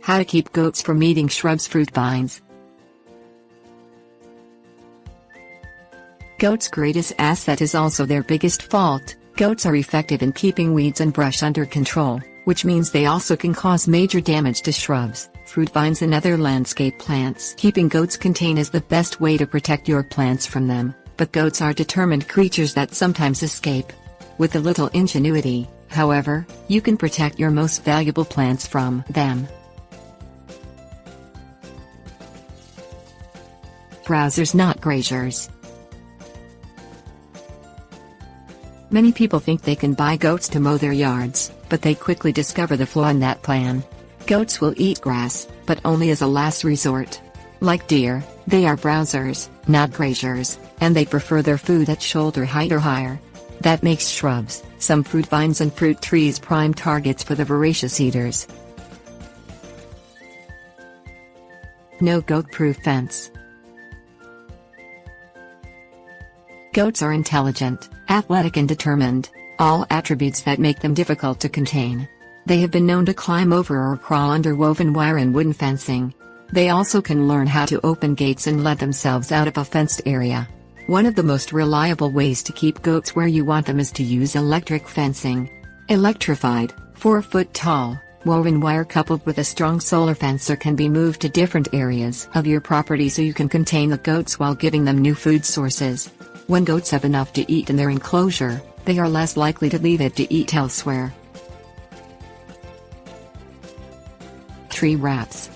How to keep goats from eating shrubs fruit vines. Goats' greatest asset is also their biggest fault. Goats are effective in keeping weeds and brush under control, which means they also can cause major damage to shrubs, fruit vines and other landscape plants. Keeping goats contained is the best way to protect your plants from them, but goats are determined creatures that sometimes escape. With a little ingenuity, however, you can protect your most valuable plants from them. Browsers, not grazers. Many people think they can buy goats to mow their yards, but they quickly discover the flaw in that plan. Goats will eat grass, but only as a last resort. Like deer, they are browsers, not grazers, and they prefer their food at shoulder height or higher. That makes shrubs, some fruit vines and fruit trees prime targets for the voracious eaters. No goat-proof fence. Goats are intelligent, athletic and determined, all attributes that make them difficult to contain. They have been known to climb over or crawl under woven wire and wooden fencing. They also can learn how to open gates and let themselves out of a fenced area. One of the most reliable ways to keep goats where you want them is to use electric fencing. Electrified, 4-foot tall, woven wire coupled with a strong solar fencer can be moved to different areas of your property so you can contain the goats while giving them new food sources. When goats have enough to eat in their enclosure, they are less likely to leave it to eat elsewhere. Tree wraps.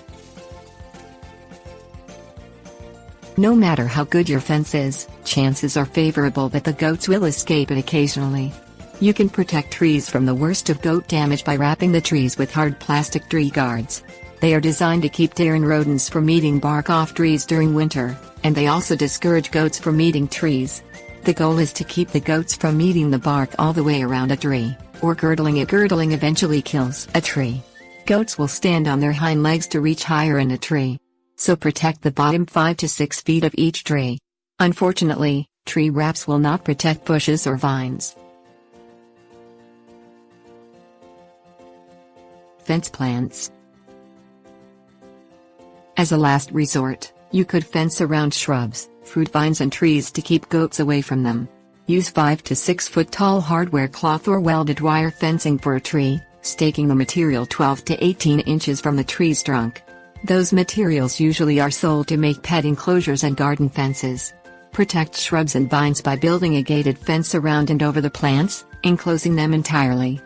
No matter how good your fence is, chances are favorable that the goats will escape it occasionally. You can protect trees from the worst of goat damage by wrapping the trees with hard plastic tree guards. They are designed to keep deer and rodents from eating bark off trees during winter, and they also discourage goats from eating trees. The goal is to keep the goats from eating the bark all the way around a tree, or girdling it. Girdling eventually kills a tree. Goats will stand on their hind legs to reach higher in a tree. So protect the bottom 5 to 6 feet of each tree. Unfortunately, tree wraps will not protect bushes or vines. Fence plants. As a last resort, you could fence around shrubs, fruit vines and trees to keep goats away from them. Use 5 to 6 foot tall hardware cloth or welded wire fencing for a tree, staking the material 12 to 18 inches from the tree's trunk. Those materials usually are sold to make pet enclosures and garden fences. Protect shrubs and vines by building a gated fence around and over the plants, enclosing them entirely.